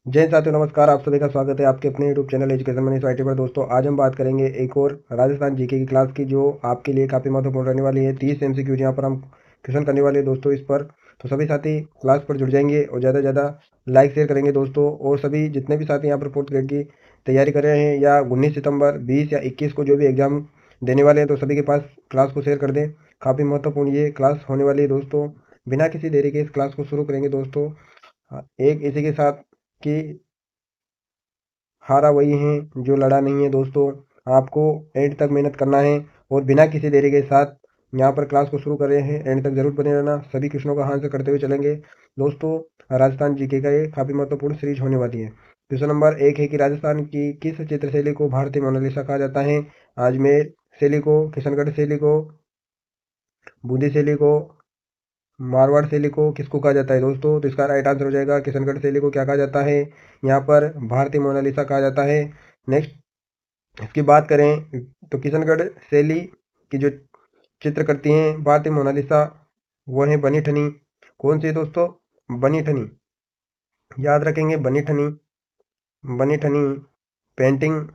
जय हिंद साथियों, नमस्कार। आप सभी का स्वागत है आपके अपने YouTube channel education money society पर। दोस्तों, आज हम बात करेंगे एक और राजस्थान जीके की क्लास की, जो आपके लिए काफ़ी महत्वपूर्ण रहने वाली है। 30 एमसीक्यूज यहाँ पर हम क्वेश्चन करने वाले हैं दोस्तों इस पर। तो सभी साथी क्लास पर जुड़ जाएंगे और ज़्यादा से ज़्यादा लाइक शेयर करेंगे दोस्तों। और सभी जितने भी साथी यहाँ पर फोर्थ ग्रेड की तैयारी कर रहे हैं या 19 सितंबर 20 या 21 को जो भी एग्जाम देने वाले हैं, तो सभी के पास क्लास को शेयर कर दें। काफ़ी महत्वपूर्ण ये क्लास होने वाली है दोस्तों। बिना किसी देरी के इस क्लास को शुरू करेंगे दोस्तों। एक इसी के साथ कि हारा वही है जो लड़ा नहीं है दोस्तों। आपको एंड तक मेहनत करना है और बिना किसी देरी के साथ यहाँ पर क्लास को शुरू कर रहे हैं। एंड तक जरूर बने रहना, सभी क्वेश्चनों का आंसर करते हुए चलेंगे दोस्तों। राजस्थान जीके का ये काफ़ी महत्वपूर्ण सीरीज होने वाली है। क्वेश्चन नंबर 1 है कि राजस्थान की किस चित्रशैली को भारतीय मोनालिसा कहा जाता है? अजमेर शैली को, किशनगढ़ शैली को, बूंदी शैली को, मारवाड़ शैली को किसको कहा जाता है दोस्तों? तो इसका राइट आंसर हो जाएगा किशनगढ़ शैली को क्या कहा जाता है? यहाँ पर भारतीय मोनालिसा कहा जाता है। नेक्स्ट इसकी बात करें तो किशनगढ़ शैली की जो चित्र करती हैं भारतीय मोनालिसा, वो है बनी ठनी। कौन सी है दोस्तों? बनी ठनी। याद रखेंगे, बनी ठनी। बनी ठनी पेंटिंग,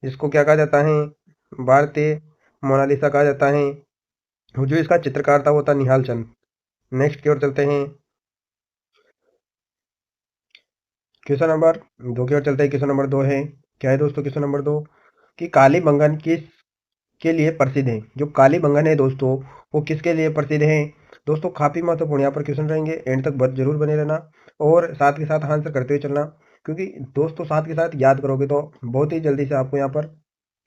इसको क्या कहा जाता है? भारतीय मोनालिसा कहा जाता है। जो इसका चित्रकार था वो था निहाल चंद। नेक्स्ट की ओर चलते हैं। क्वेश्चन नंबर 2 की ओर चलते हैं। क्वेश्चन नंबर 2 है, क्या है दोस्तों? क्वेश्चन नंबर 2 कि काली बंगन किस के लिए प्रसिद्ध है? जो काली बंगन है दोस्तों, वो किसके लिए प्रसिद्ध है? दोस्तों, काफ़ी महत्वपूर्ण यहाँ पर क्वेश्चन रहेंगे, एंड तक जरूर बने रहना और साथ के साथ आंसर करते हुए चलना। क्योंकि दोस्तों साथ के साथ याद करोगे तो बहुत ही जल्दी से आपको यहाँ पर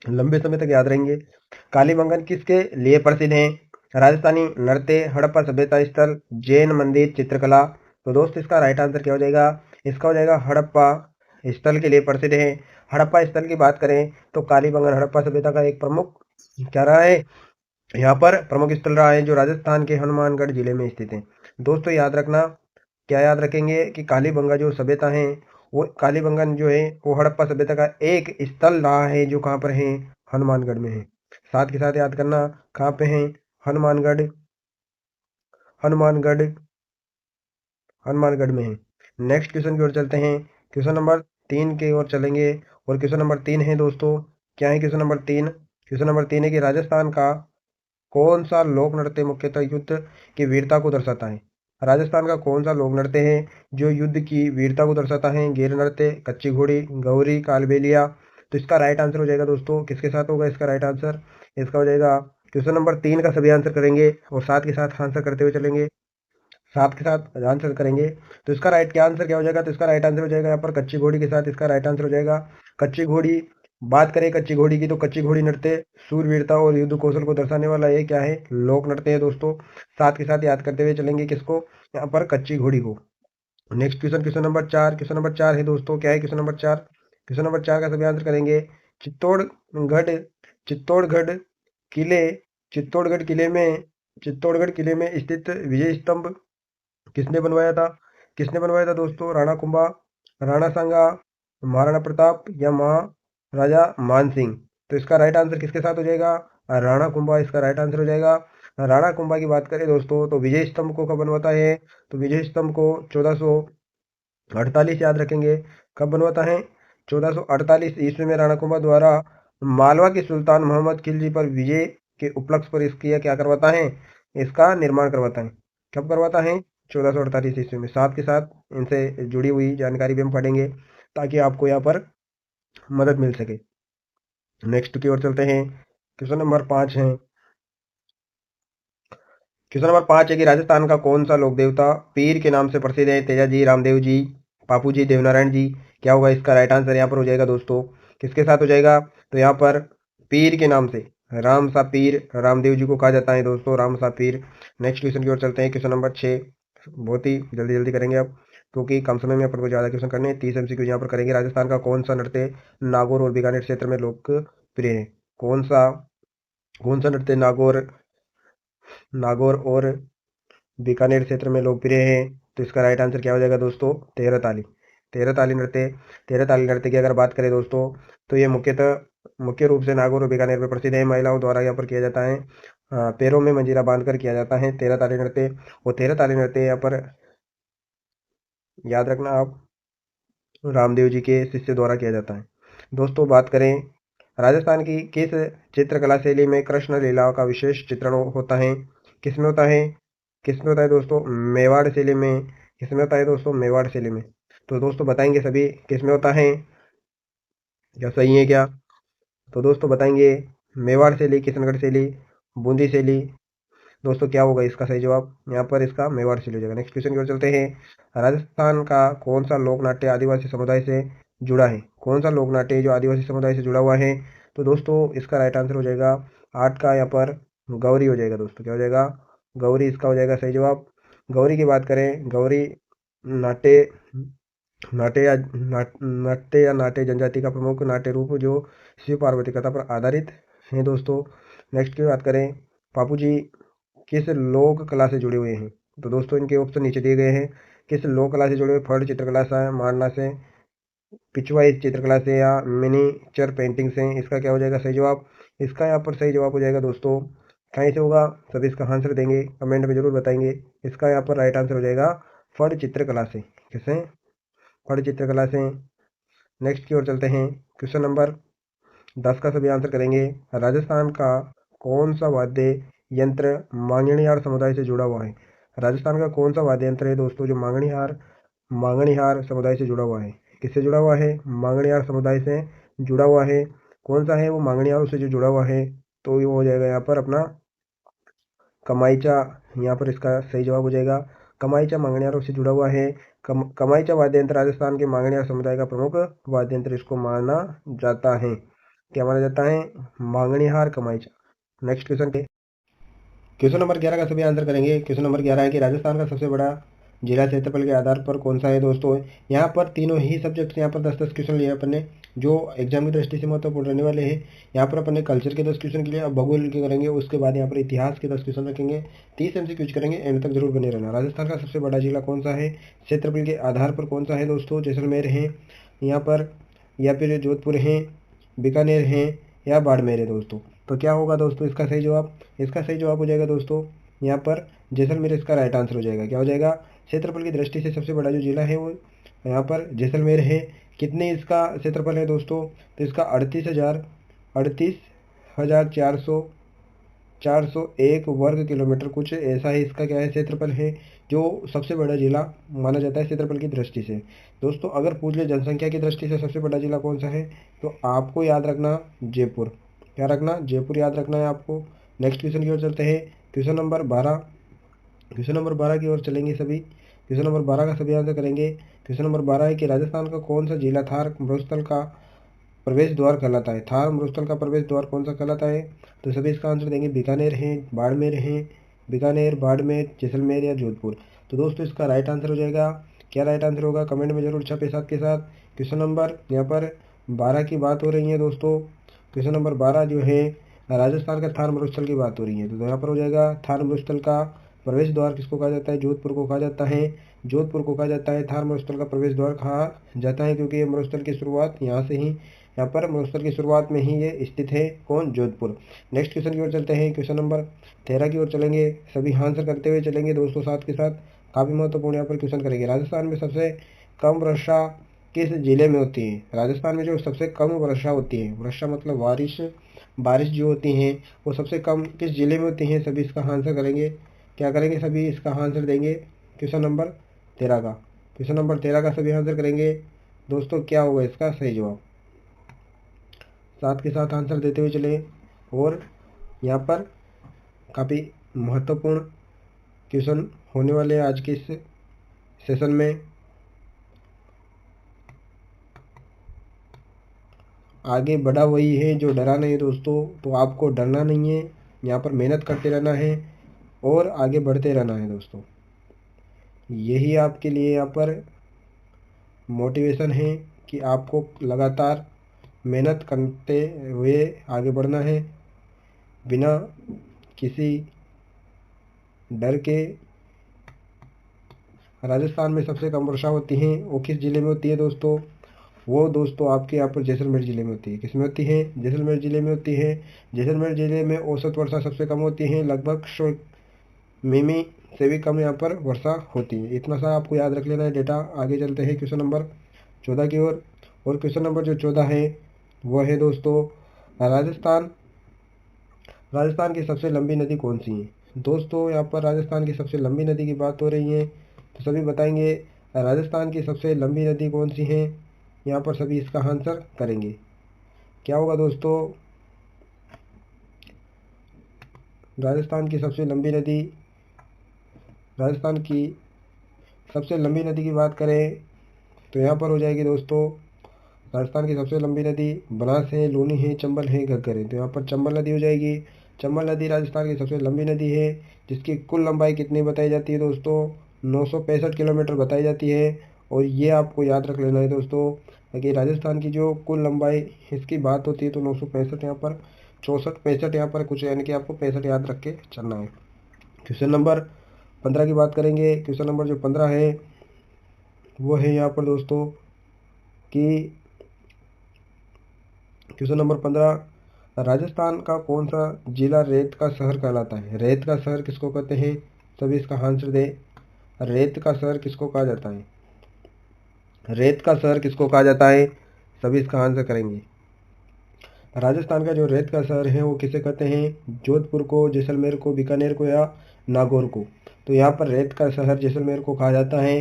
लंबे समय तक याद रहेंगे। काली बंगन किसके लिए प्रसिद्ध है? राजस्थानी नृत्य, हड़प्पा सभ्यता स्थल, जैन मंदिर, चित्रकला। तो दोस्त इसका राइट आंसर क्या हो जाएगा? इसका हो जाएगा हड़प्पा स्थल के लिए प्रसिद्ध है। हड़प्पा स्थल की बात करें तो कालीबंगन हड़प्पा सभ्यता का एक प्रमुख क्या रहा है? यहाँ पर प्रमुख स्थल रहा है, जो राजस्थान के हनुमानगढ़ जिले में स्थित है। दोस्तों याद रखना, क्या याद रखेंगे कि कालीबंगा जो सभ्यता है, वो कालीबंगन जो है वो हड़प्पा सभ्यता का एक स्थल रहा है, जो कहाँ पर है? हनुमानगढ़ में है। साथ के साथ याद करना कहाँ पे है? हनुमानगढ़। हनुमानगढ़ हनुमानगढ़ में है। नेक्स्ट क्वेश्चन की ओर चलते हैं। क्वेश्चन नंबर 3 की ओर चलेंगे और क्वेश्चन नंबर 3 है दोस्तों, क्या है क्वेश्चन नंबर 3? क्वेश्चन नंबर 3 है कि राजस्थान का कौन सा लोक नृत्य मुख्यतः युद्ध की वीरता को दर्शाता है? राजस्थान का कौन सा लोक नृत्य है जो युद्ध की वीरता को दर्शाता है? गैर नृत्य, कच्ची घोड़ी, गौरी, कालबेलिया। तो इसका राइट आंसर हो जाएगा दोस्तों, किसके साथ होगा इसका राइट आंसर? इसका हो जाएगा क्वेश्चन नंबर 3 का सभी आंसर करेंगे और साथ के साथ आंसर करते हुए चलेंगे। साथ के साथ आंसर करेंगे तो इसका राइट क्या आंसर क्या हो जाएगा? तो इसका राइट आंसर हो जाएगा यहाँ पर कच्ची घोड़ी के साथ इसका राइट आंसर हो जाएगा कच्ची घोड़ी। बात करें कच्ची घोड़ी की तो कच्ची घोड़ी नृत्य सूरवीरता और युद्ध कौशल को दर्शाने वाला ये क्या है? लोक नृत्य है दोस्तों। साथ के साथ याद करते हुए चलेंगे किसको? यहाँ पर कच्ची घोड़ी को। Next question, question number 4। Question number 4 है दोस्तों, क्या है क्वेश्चन नंबर 4? क्वेश्चन नंबर 4 का सभी आंसर करेंगे। चित्तौड़गढ़ चित्तौड़गढ़ किले चित्तौड़गढ़ किले में चित्तौड़गढ़ किले में स्थित विजय स्तंभ किसने बनवाया था? किसने बनवाया था दोस्तों? राणा कुंभा, राणा सांगा, महाराणा प्रताप या महाराजा मान सिंह। तो इसका राइट आंसर किसके साथ हो जाएगा? राणा कुंभा इसका राइट आंसर हो जाएगा। राणा कुंभा की बात करें दोस्तों तो विजय स्तंभ को कब बनवाता है? तो विजय स्तंभ को 1448 याद रखेंगे, कब बनवाता है? 1448 ईस्वी में राणा कुंभा द्वारा मालवा के सुल्तान मोहम्मद खिलजी पर विजय के उपलक्ष्य पर इसकी क्या करवाता है? इसका निर्माण करवाता है। कब करवाता है? 1448 ईस्वी में। साथ के साथ इनसे जुड़ी हुई जानकारी भी हम पढ़ेंगे ताकि आपको यहाँ पर मदद मिल सके। नेक्स्ट की ओर चलते हैं। क्वेश्चन नंबर 5 है। क्वेश्चन नंबर 5 है कि राजस्थान का कौन सा लोक देवता पीर के नाम से प्रसिद्ध है? तेजाजी, रामदेव जी, बापू जी, देवनारायण जी। क्या होगा इसका राइट आंसर यहाँ पर हो जाएगा दोस्तों? किसके साथ हो जाएगा? तो यहाँ पर पीर के नाम से राम सा पीर, रामदेव जी को कहा जाता है दोस्तों, राम सा पीर। नेक्स्ट क्वेश्चन की ओर चलते हैं। क्वेश्चन नंबर 6, बहुत ही जल्दी जल्दी करेंगे अब, क्योंकि कम समय में अपन को ज़्यादा क्वेश्चन करने हैं। 30 एमसीक्यू यहाँ पर करेंगे। राजस्थान का कौन सा नृत्य नागौर और बीकानेर क्षेत्र में लोकप्रिय है? कौन सा नृत्य नागौर नागौर और बीकानेर क्षेत्र में लोकप्रिय है? तो इसका राइट आंसर क्या हो जाएगा दोस्तों? तेरह ताली। तेरह ताली नृत्य। तेरह ताली नृत्य की अगर बात करें दोस्तों तो ये मुख्य रूप से नागौर और बीकानेर में प्रसिद्ध है। महिलाओं द्वारा यहाँ पर किया जाता है, पैरों में मंजीरा बांधकर किया जाता है तेरह ताली नृत्य। और तेरह ताली नृत्य यहाँ पर याद रखना आप, रामदेव जी के शिष्य द्वारा किया जाता है। दोस्तों बात करें राजस्थान की किस चित्रकला शैली में कृष्ण लीला का विशेष चित्रण होता है, किसमें होता है, किसमें होता है दोस्तों, मेवाड़ शैली में। किसमें होता है दोस्तों, मेवाड़ शैली में। तो दोस्तों बताएंगे सभी किसमें होता है, क्या सही है क्या। तो दोस्तों बताएंगे मेवाड़ शैली, किशनगढ़ शैली, बूंदी शैली। दोस्तों क्या होगा इसका सही जवाब, यहाँ पर इसका मेवाड़ शैली हो जाएगा। नेक्स्ट क्वेश्चन की ओर चलते हैं। राजस्थान का कौन सा लोक नाट्य आदिवासी समुदाय से जुड़ा है, कौन सा लोक नाट्य जो आदिवासी समुदाय से जुड़ा हुआ है। तो दोस्तों इसका राइट आंसर हो जाएगा 8 का यहाँ पर गौरी हो जाएगा। दोस्तों क्या हो जाएगा, गौरी इसका हो जाएगा सही जवाब। गौरी की बात करें, गौरी नाट्य नाट्य या नाट्य जनजाति का प्रमुख नाट्य रूप जो शिव पार्वती कथा पर आधारित है। दोस्तों नेक्स्ट की बात करें, बापू जी किस लोक कला से जुड़े हुए हैं। तो दोस्तों इनके ऑप्शन नीचे दिए गए हैं। किस लोक कला से जुड़े हुए, फर्ड चित्रकला से, मांडना से, पिछवाई चित्रकला से या मिनीचर पेंटिंग से। इसका क्या हो जाएगा सही जवाब, इसका यहाँ पर सही जवाब हो जाएगा दोस्तों, कहीं से होगा सभी इसका आंसर देंगे, कमेंट में जरूर बताएंगे। इसका यहाँ पर राइट आंसर हो जाएगा फर्ड चित्रकला से। किसे, फर्ड चित्रकला से। नेक्स्ट की ओर चलते हैं। क्वेश्चन नंबर 10 का सभी आंसर करेंगे। राजस्थान का कौन सा वाद्य यंत्र मांगणिहार समुदाय से जुड़ा हुआ है। राजस्थान का कौन सा वाद्य यंत्र है दोस्तों जो मांगणिहार समुदाय से जुड़ा हुआ है। किससे जुड़ा हुआ है, मांगणिहार समुदाय से जुड़ा हुआ है। कौन सा है वो मांगणिहारों से जो जुड़ा हुआ है, तो ये हो जाएगा यहाँ पर अपना कमाईचा। यहाँ पर इसका सही जवाब हो जाएगा कमाईचा, मांगणिहारों से जुड़ा हुआ है। कमाईचा वाद्य यंत्र राजस्थान के मांगणिहार समुदाय का प्रमुख वाद्य यंत्र इसको माना जाता है। क्या माना जाता है, मांगणिहार कमाईचा। नेक्स्ट क्वेश्चन के क्वेश्चन नंबर 11 का सभी आंसर करेंगे। क्वेश्चन नंबर 11 है कि राजस्थान का सबसे बड़ा जिला क्षेत्रफल के आधार पर कौन सा है। दोस्तों यहाँ पर तीनों ही सब्जेक्ट्स यहाँ पर 10-10 क्वेश्चन लिए अपन ने, जो एग्जाम की दृष्टि से महत्वपूर्ण रहने वाले हैं। यहाँ पर अपन ने कल्चर के 10 क्वेश्चन के लिए, अब भूगोल के करेंगे, उसके बाद यहाँ पर इतिहास के 10 क्वेश्चन रखेंगे। 30 MCQ करेंगे, एंड तक जरूर बने रहना। राजस्थान का सबसे बड़ा जिला कौन सा है, क्षेत्रफल के आधार पर कौन सा है दोस्तों, जैसलमेर है यहाँ पर, या फिर जोधपुर है, बीकानेर है, या बाड़मेर है दोस्तों। तो क्या होगा दोस्तों इसका सही जवाब, इसका सही जवाब हो जाएगा दोस्तों यहाँ पर जैसलमेर। इसका राइट आंसर हो जाएगा। क्या हो जाएगा, क्षेत्रफल की दृष्टि से सबसे बड़ा जो जिला है वो यहाँ पर जैसलमेर है। कितने इसका क्षेत्रफल है दोस्तों, तो इसका 38,401 वर्ग किलोमीटर कुछ ऐसा ही इसका क्या है क्षेत्रफल है, जो सबसे बड़ा जिला माना जाता है क्षेत्रफल की दृष्टि से। दोस्तों अगर पूछ ले जनसंख्या की दृष्टि से सबसे बड़ा जिला कौन सा है, तो आपको याद रखना जयपुर। क्या रखना, जयपुर याद रखना है आपको। नेक्स्ट क्वेश्चन की ओर चलते हैं। क्वेश्चन नंबर 12 की ओर चलेंगे सभी। क्वेश्चन नंबर 12 का सभी आंसर करेंगे। क्वेश्चन नंबर 12 है कि राजस्थान का कौन सा जिला थार मरुस्थल का प्रवेश द्वार कहलाता है। थार मरुस्थल का प्रवेश द्वार कौन सा कहलाता है, तो सभी इसका आंसर देंगे बीकानेर है, बाड़मेर है, बीकानेर, बाड़मेर, जैसलमेर या जोधपुर। तो दोस्तों इसका राइट आंसर हो जाएगा, क्या राइट आंसर होगा, कमेंट में जरूर छपे साथ के साथ। क्वेश्चन नंबर यहाँ पर 12 की बात हो रही है दोस्तों। क्वेश्चन नंबर 12 जो है राजस्थान का थार मरुस्थल की बात हो रही है, तो यहाँ पर हो जाएगा थार मरुस्थल का प्रवेश द्वार किसको कहा जाता है, जोधपुर को कहा जाता है। जोधपुर को कहा जाता है थार मरुस्थल का प्रवेश द्वार कहा जाता है, क्योंकि ये मरुस्थल की शुरुआत यहाँ से ही, यहाँ पर मरुस्थल की शुरुआत में ही ये स्थित है, कौन, जोधपुर। नेक्स्ट क्वेश्चन की ओर चलते हैं। क्वेश्चन नंबर 13 की ओर चलेंगे, सभी आंसर करते हुए चलेंगे दोस्तों साथ के साथ। काफ़ी महत्वपूर्ण यहाँ पर क्वेश्चन करेंगे। राजस्थान में सबसे कम वर्षा किस जिले में होती है। राजस्थान में जो सबसे कम वर्षा होती है, वर्षा मतलब बारिश जो होती हैं वो सबसे कम किस जिले में होती हैं, सभी इसका आंसर करेंगे। क्या करेंगे, सभी इसका आंसर देंगे क्वेश्चन नंबर 13 का। क्वेश्चन नंबर 13 का सभी आंसर करेंगे दोस्तों। क्या होगा इसका सही जवाब, साथ के साथ आंसर देते हुए चले। और यहाँ पर काफ़ी महत्वपूर्ण क्वेश्चन होने वाले हैं आज के इस सेशन में। आगे बढ़ा वही है जो डरा नहीं दोस्तों, तो आपको डरना नहीं है, यहाँ पर मेहनत करते रहना है और आगे बढ़ते रहना है दोस्तों। यही आपके लिए यहाँ पर मोटिवेशन है कि आपको लगातार मेहनत करते हुए आगे बढ़ना है, बिना किसी डर के। राजस्थान में सबसे कम वर्षा होती है, वो किस ज़िले में होती है दोस्तों, वो दोस्तों आपके यहाँ पर जैसलमेर ज़िले में होती है। किस में होती है, जैसलमेर ज़िले में होती है। जैसलमेर ज़िले में औसत वर्षा सबसे कम होती है, लगभग 100 मिमी से भी कम यहाँ पर वर्षा होती है। इतना सा आपको याद रख लेना है डेटा। आगे चलते हैं। क्वेश्चन नंबर 14 की ओर। और क्वेश्चन नंबर जो 14 है वो है दोस्तों, राजस्थान राजस्थान की सबसे लंबी नदी कौन सी है। दोस्तों यहाँ पर राजस्थान की सबसे लंबी नदी की बात हो रही है, तो सभी बताएंगे राजस्थान की सबसे लंबी नदी कौन सी है। यहाँ पर सभी इसका आंसर करेंगे। क्या होगा दोस्तों, राजस्थान की सबसे लंबी नदी, राजस्थान की सबसे लंबी नदी की बात करें तो यहाँ पर हो जाएगी दोस्तों, राजस्थान की सबसे लंबी नदी बनास है, लूनी है, चंबल है, घग्गर है। तो यहाँ पर चंबल नदी हो जाएगी। चंबल नदी राजस्थान की सबसे लंबी नदी है, जिसकी कुल लंबाई कितनी बताई जाती है दोस्तों, 965 किलोमीटर बताई जाती है। और ये आपको याद रख लेना है दोस्तों कि राजस्थान की जो कुल लंबाई इसकी बात होती है तो 965, यहाँ पर 64 65 यहाँ पर कुछ, यानी कि आपको 65 याद रख के चलना है। क्वेश्चन नंबर 15 की बात करेंगे। क्वेश्चन नंबर जो 15 है वो है यहाँ पर दोस्तों कि क्वेश्चन नंबर 15, राजस्थान का कौन सा जिला रेत का शहर कहलाता है। रेत का शहर किसको कहते हैं, सभी इसका आंसर दे। रेत का शहर किसको कहा जाता है, रेत का शहर किसको कहा जाता है, सभी इसका आंसर करेंगे। राजस्थान का जो रेत का शहर है वो किसे कहते हैं, जोधपुर को, जैसलमेर को, बीकानेर को या नागौर को। तो यहाँ पर रेत का शहर जैसलमेर को कहा जाता है,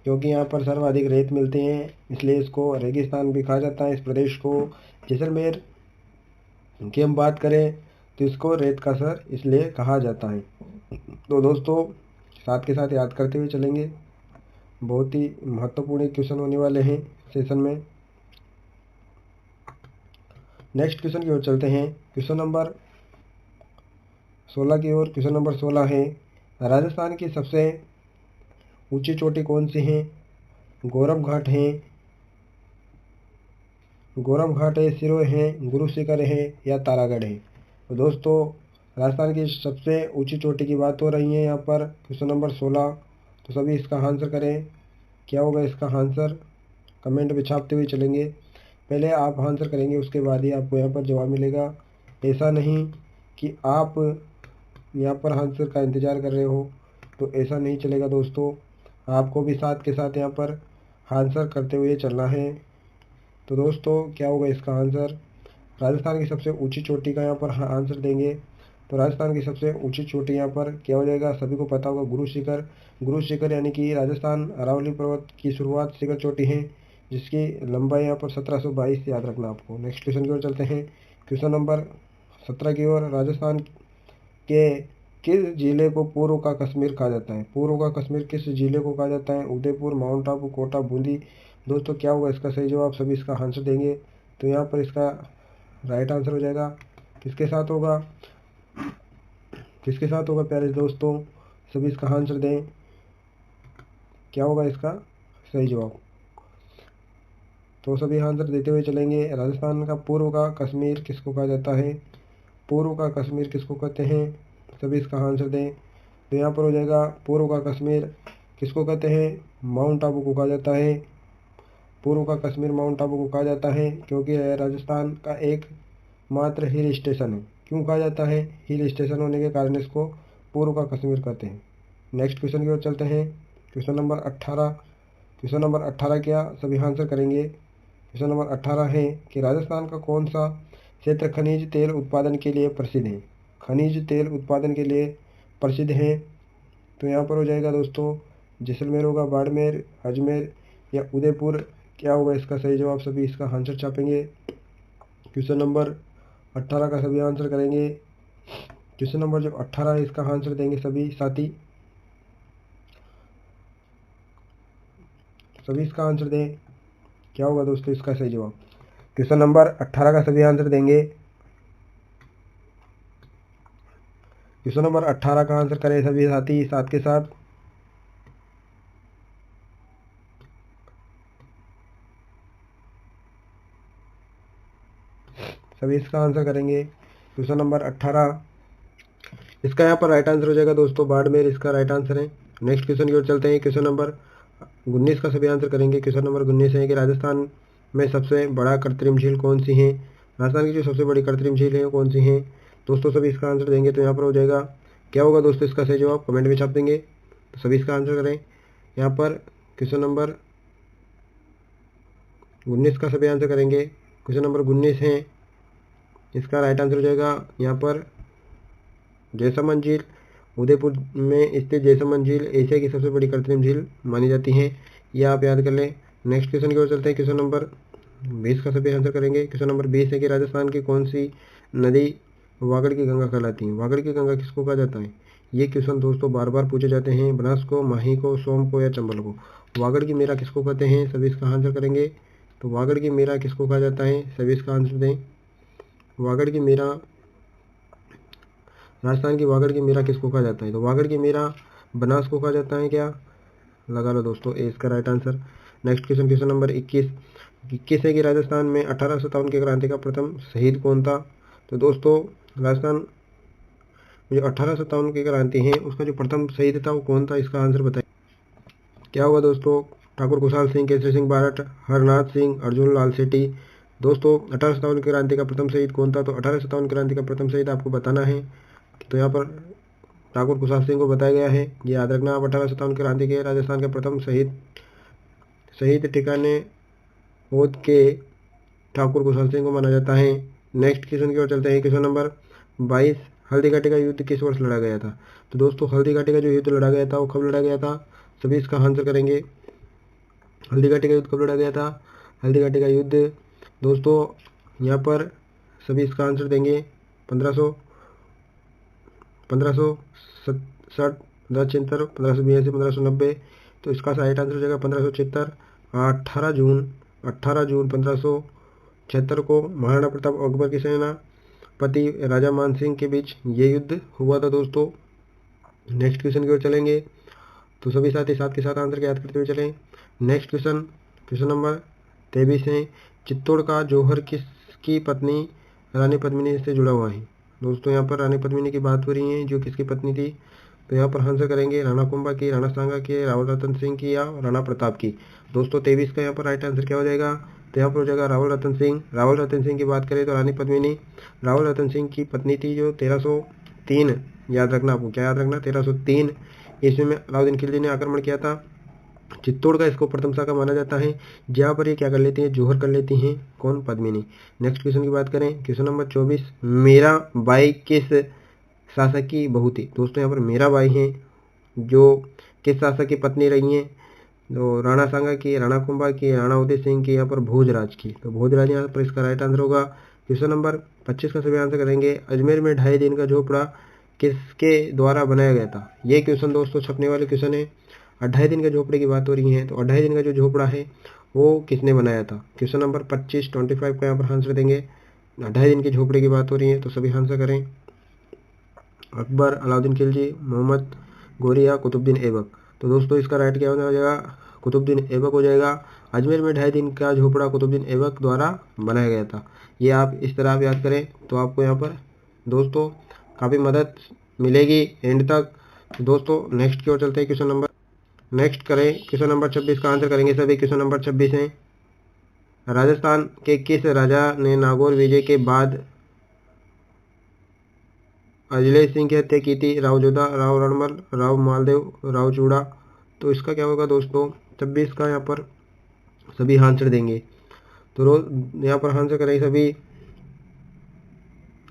क्योंकि यहाँ पर सर्वाधिक रेत मिलती हैं, इसलिए इसको रेगिस्तान भी कहा जाता है इस प्रदेश को। जैसलमेर की हम बात करें तो इसको रेत का शहर इसलिए कहा जाता है। तो दोस्तों साथ के साथ याद करते हुए चलेंगे, बहुत ही महत्वपूर्ण क्वेश्चन होने वाले हैं सेशन में। नेक्स्ट क्वेश्चन की ओर चलते हैं, क्वेश्चन नंबर 16 की ओर। क्वेश्चन नंबर 16 है, राजस्थान की सबसे ऊंची चोटी कौन सी है। गौरव घाट है, सिरोही है, गुरु शिखर है या तारागढ़ है। तो दोस्तों राजस्थान की सबसे ऊंची चोटी की बात हो रही है यहाँ पर, क्वेश्चन नंबर 16। तो सभी इसका आंसर करें। क्या होगा इसका आंसर, कमेंट में छापते हुए चलेंगे। पहले आप आंसर करेंगे, उसके बाद ही आपको यहाँ पर जवाब मिलेगा। ऐसा नहीं कि आप यहाँ पर आंसर का इंतज़ार कर रहे हो, तो ऐसा नहीं चलेगा दोस्तों। आपको भी साथ के साथ यहाँ पर आंसर करते हुए चलना है। तो दोस्तों क्या होगा इसका आंसर, राजस्थान की सबसे ऊंची चोटी का यहाँ पर आंसर देंगे। तो राजस्थान की सबसे ऊंची चोटी यहाँ पर क्या हो जाएगा, सभी को पता होगा, गुरु शिखर। गुरु शिखर यानी कि राजस्थान अरावली पर्वत की शुरुआत शिखर चोटी है, जिसकी लंबाई यहाँ पर 1722 याद रखना आपको। नेक्स्ट क्वेश्चन की ओर चलते हैं, क्वेश्चन नंबर 17 की ओर। राजस्थान के किस जिले को पूर्व का कश्मीर कहा जाता है। पूर्व का कश्मीर किस जिले को कहा जाता है, उदयपुर, माउंट आबू, कोटा, बूंदी। दोस्तों क्या होगा इसका सही जवाब, सभी इसका आंसर देंगे। तो यहाँ पर इसका राइट आंसर हो जाएगा, किसके साथ होगा, किसके साथ होगा प्यारे दोस्तों, सभी इसका आंसर दें। क्या होगा इसका सही जवाब, तो सभी आंसर देते हुए चलेंगे। राजस्थान का पूर्व का कश्मीर किसको कहा जाता है, पूर्व का कश्मीर किसको कहते हैं, सभी इसका आंसर दें। तो यहाँ पर हो जाएगा, पूर्व का कश्मीर किसको कहते हैं, माउंट आबू को कहा जाता है। पूर्व का कश्मीर माउंट आबू को कहा जाता है क्योंकि यह राजस्थान का एक मात्र हिल स्टेशन है। क्यों कहा जाता है, हिल स्टेशन होने के कारण इसको पूर्व का कश्मीर कहते हैं। नेक्स्ट क्वेश्चन की ओर चलते हैं, क्वेश्चन नंबर 18। क्वेश्चन नंबर 18 क्या, सभी आंसर करेंगे। क्वेश्चन नंबर 18 है कि राजस्थान का कौन सा क्षेत्र खनिज तेल उत्पादन के लिए प्रसिद्ध है। खनिज तेल उत्पादन के लिए प्रसिद्ध है। तो यहाँ पर हो जाएगा दोस्तों, जैसलमेर होगा, बाड़मेर, अजमेर या उदयपुर। क्या होगा इसका सही जवाब, सभी इसका आंसर छापेंगे। क्वेश्चन नंबर 18 का सभी आंसर करेंगे। क्वेश्चन नंबर जो 18 है इसका आंसर देंगे सभी साथी, सभी इसका आंसर दें। क्या होगा दोस्तों इसका सही जवाब, क्वेश्चन नंबर 18 का सभी आंसर देंगे। क्वेश्चन नंबर 18 का आंसर करें सभी साथी साथ के साथ। सभी इसका आंसर करेंगे। क्वेश्चन नंबर 18, इसका यहाँ पर राइट आंसर हो जाएगा दोस्तों, बाड़मेर इसका राइट आंसर है। नेक्स्ट क्वेश्चन की ओर चलते हैं, क्वेश्चन नंबर 19 का सभी आंसर करेंगे। क्वेश्चन नंबर 19 है कि राजस्थान में सबसे बड़ा कृत्रिम झील कौन सी है। राजस्थान की जो सबसे बड़ी कृत्रिम झील है वो कौन सी है दोस्तों, सभी इसका आंसर देंगे। तो यहाँ पर हो जाएगा, क्या होगा दोस्तों इसका सही जवाब, कमेंट में छाप देंगे। तो सभी इसका आंसर करें। यहाँ पर क्वेश्चन नंबर 19 का सभी आंसर करेंगे। क्वेश्चन नंबर 19 है, इसका राइट आंसर हो जाएगा यहाँ पर जैसलमेर झील। उदयपुर में स्थित जैसलमेर झील एशिया की सबसे बड़ी कृत्रिम झील मानी जाती है, यह आप याद कर लें। नेक्स्ट क्वेश्चन की ओर चलते हैं। क्वेश्चन नंबर 20 का सभी आंसर करेंगे। क्वेश्चन नंबर 20 है कि राजस्थान की कौन सी नदी वागड़ की गंगा कहलाती है? वागड़ की गंगा किसको कहा जाता है? ये क्वेश्चन दोस्तों बार बार पूछे जाते हैं। बनास को, माही को, सोम को या चंबल को? वागड़ की मेरा किसको कहते हैं? सभी इसका आंसर करेंगे। तो वागड़ की मेरा किसको कहा जाता है? सभी इसका आंसर दें। वागड़ की मेरा, राजस्थान की वागड़ की मेरा किसको कहा जाता है? तो वागड़ की मेरा बनास को कहा जाता है। क्या लगा लो दोस्तों, ए इसका right answer. Next question, question number 21 है कि राजस्थान में 1857 की क्रांति का प्रथम शहीद कौन था? तो दोस्तों राजस्थान में जो 1857 की क्रांति है उसका जो प्रथम शहीद था वो कौन था? इसका आंसर बताइए। क्या होगा दोस्तों? ठाकुर खुशहाल सिंह, केसरी सिंह बारठ, हरनाथ सिंह, अर्जुन लाल सेठी। दोस्तों 1857 की क्रांति का प्रथम शहीद कौन था? तो 1857 क्रांति का प्रथम शहीद आपको बताना है। तो यहाँ पर ठाकुर खुशहाल सिंह को बताया गया है, ये याद रखना आप। 1857 क्रांति के राजस्थान के प्रथम शहीद ठिकाने होद के ठाकुर खुशहाल सिंह को माना जाता है। नेक्स्ट क्वेश्चन की ओर चलते हैं। क्वेश्चन नंबर 22, हल्दी घाटी का युद्ध किस वर्ष लड़ा गया था? तो दोस्तों हल्दी घाटी का जो युद्ध लड़ा गया था वो कब लड़ा गया था? सभी इसका आंसर करेंगे। हल्दी घाटी का युद्ध कब लड़ा गया था? हल्दी घाटी का युद्ध दोस्तों यहाँ पर सभी इसका आंसर देंगे। 1560, 1567, 1576, 1582, 1590। तो इसका राइट आंसर हो जाएगा 1576। 18 जून 1576 को महाराणा प्रताप अकबर की सेनापति राजा मान सिंह के बीच ये युद्ध हुआ था दोस्तों। नेक्स्ट क्वेश्चन की ओर चलेंगे। तो सभी साथी साथ के साथ आंसर याद करते हुए चलें। नेक्स्ट क्वेश्चन, क्वेश्चन नंबर 23 है, चित्तौड़ का जौहर किसकी पत्नी रानी पद्मिनी से जुड़ा हुआ है? दोस्तों यहाँ पर रानी पद्मिनी की बात हो रही है, जो किसकी पत्नी थी? तो यहाँ पर आंसर करेंगे राणा कुंभा की, राणा सांगा की, रावल रतन सिंह की या राणा प्रताप की। दोस्तों 23 का यहाँ पर राइट आंसर क्या हो जाएगा? तो यहाँ पर हो जाएगा रावल रतन सिंह। रावल रतन सिंह की बात करें तो रानी पद्मिनी रावल रतन सिंह की पत्नी थी, जो 1303, याद रखना आपको, क्या याद रखना? 1303 ईस्वी में अलाउद्दीन खिलजी ने आक्रमण किया था। चित्तौड़ का इसको प्रथम शाखा माना जाता है, जहाँ पर ये क्या कर लेती हैं? जौहर कर लेती हैं। कौन? पद्मिनी। नेक्स्ट क्वेश्चन की बात करें। क्वेश्चन नंबर 24, मेरा बाई किस शासक की बहू थी? दोस्तों यहाँ पर मेरा बाई है, जो किस शासक की पत्नी रही हैं? तो राणा सांगा की, राणा कुंभा की, राणा उदय सिंह की, यहाँ पर भोजराज की। तो भोजराज यहाँ पर इसका राइट आंसर होगा। क्वेश्चन नंबर 25 का सभी आंसर करेंगे। अजमेर में 2.5 दिन का झोपड़ा किसके द्वारा बनाया गया था? ये क्वेश्चन दोस्तों छपने वाले क्वेश्चन है। 2.5 दिन के झोपड़े की बात हो रही है, तो 2.5 दिन का जो झोपड़ा है वो किसने बनाया था? क्वेश्चन नंबर 25 25 का यहाँ पर आंसर देंगे। 2.5 दिन के झोपड़े की बात हो रही है, तो सभी आंसर करें। अकबर, अलाउद्दीन खिलजी, मोहम्मद गोरी या कुतुबुद्दीन ऐबक। तो दोस्तों इसका राइट क्या हो जाएगा? कुतुबुद्दीन ऐबक हो जाएगा। अजमेर में 2.5 दिन का झोपड़ा कुतुबुद्दीन ऐबक द्वारा बनाया गया था। ये आप इस तरह आप याद करें तो आपको यहाँ पर दोस्तों काफ़ी मदद मिलेगी एंड तक। दोस्तों नेक्स्ट की ओर चलते हैं। क्वेश्चन नंबर नेक्स्ट करें। क्वेश्चन नंबर 26 का आंसर करेंगे सभी। क्वेश्चन नंबर 26 है, राजस्थान के किस राजा ने नागौर विजय के बाद अजय सिंह की हत्या की थी? राव जोधा, राव रणमल, राव मालदेव, राव चूड़ा। तो इसका क्या होगा दोस्तों? 26 का यहाँ पर सभी आंसर देंगे। तो रोज यहाँ पर आंसर करेंगे सभी।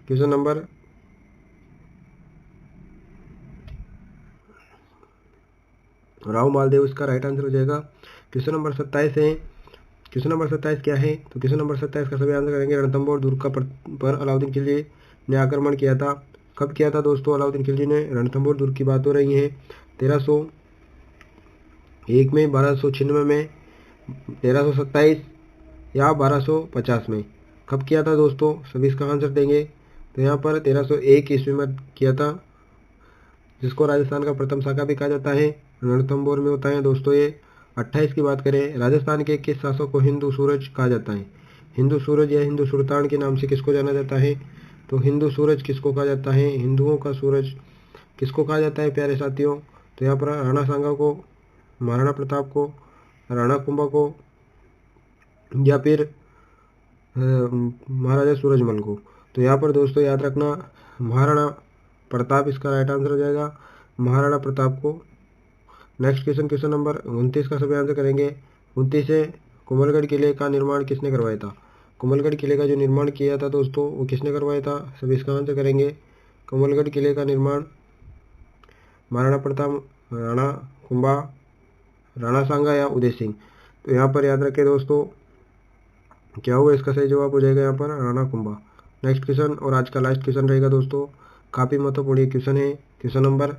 क्वेश्चन नंबर राव मालदेव इसका राइट आंसर हो जाएगा। क्वेश्चन नंबर 27 है। क्वेश्चन नंबर 27 क्या है? तो क्वेश्चन नंबर 27 का सभी आंसर करेंगे। रणथंभौर दुर्ग का पर अलाउद्दीन खिलजी ने आक्रमण किया था। कब किया था दोस्तों अलाउद्दीन खिलजी ने? रणथंभौर दुर्ग की बात हो रही है 1301 में, 1296 में, 1327 या 1250 में। कब किया था दोस्तों? सभी इसका आंसर देंगे। तो यहाँ पर 1301 ईस्वी में किया था, जिसको राजस्थान का प्रथम शाखा भी कहा जाता है। रणथंभौर में होता है दोस्तों ये। 28 की बात करें, राजस्थान के किस शासक को हिंदू सूरज कहा जाता है? हिंदू सूरज या हिंदू सुल्तान के नाम से किसको जाना जाता है? तो हिंदू सूरज किसको कहा जाता है? हिंदुओं का सूरज किसको कहा जाता है प्यारे साथियों? तो यहाँ पर राणा सांगा को, महाराणा प्रताप को, राणा कुंभा को या फिर महाराजा सूरजमल को। तो यहाँ पर दोस्तों याद रखना महाराणा प्रताप इसका राइट आंसर हो जाएगा, महाराणा प्रताप को। नेक्स्ट क्वेश्चन, क्वेश्चन नंबर 29 का सभी आंसर करेंगे। 29 है, कुंभलगढ़ किले का निर्माण किसने करवाया था? कुंभलगढ़ किले का जो निर्माण किया था दोस्तों वो किसने करवाया था? सब इसका आंसर करेंगे। कुंभलगढ़ किले का निर्माण महाराणा प्रताप, राणा कुंभा, राणा सांगा या उदय सिंह। तो यहाँ पर याद रखें दोस्तों, क्या होगा इसका सही जवाब हो जाएगा यहाँ पर राणा कुंभा। नेक्स्ट क्वेश्चन और आज का लास्ट क्वेश्चन रहेगा दोस्तों, काफ़ी महत्वपूर्ण क्वेश्चन है। क्वेश्चन नंबर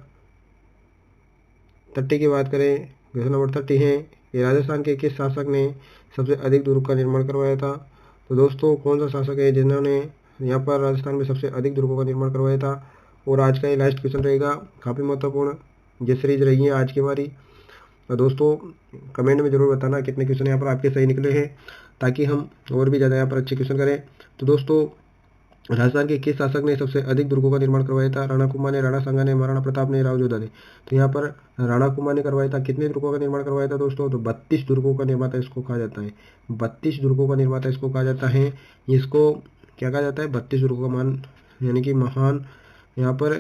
30 की बात करें, क्वेश्चन नंबर 30 है, ये राजस्थान के किस शासक ने सबसे अधिक दुर्ग का निर्माण करवाया था? तो दोस्तों कौन सा शासक है जिन्होंने यहाँ पर राजस्थान में सबसे अधिक दुर्गों का निर्माण करवाया था? और आज का ये लास्ट क्वेश्चन रहेगा, काफ़ी महत्वपूर्ण ये सीरीज रही है आज की हमारी। तो दोस्तों कमेंट में ज़रूर बताना कितने क्वेश्चन यहाँ पर आपके सही निकले हैं, ताकि हम और भी ज़्यादा यहाँ पर अच्छे क्वेश्चन करें। तो दोस्तों राजस्थान के किस शासक ने सबसे अधिक दुर्गों का निर्माण करवाया था? राणा कुंभा ने, राणा सांगा ने, महाराणा प्रताप ने, राव जोधा ने। तो यहाँ पर राणा कुंभा ने करवाया था। कितने दुर्गों का निर्माण करवाया था दोस्तों? तो 32 दुर्गों का निर्माता इसको कहा जाता है। 32 दुर्गों का निर्माता इसको कहा जाता है। इसको क्या कहा जाता है? 32 दुर्गों का मान यानी कि महान यहाँ पर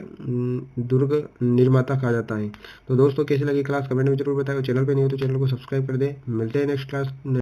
दुर्ग निर्माता कहा जाता है। तो दोस्तों कैसी लगी क्लास कमेंट में जरूर बताएं। चैनल पे नहीं हो तो चैनल को सब्सक्राइब कर दें। मिलते हैं नेक्स्ट क्लास।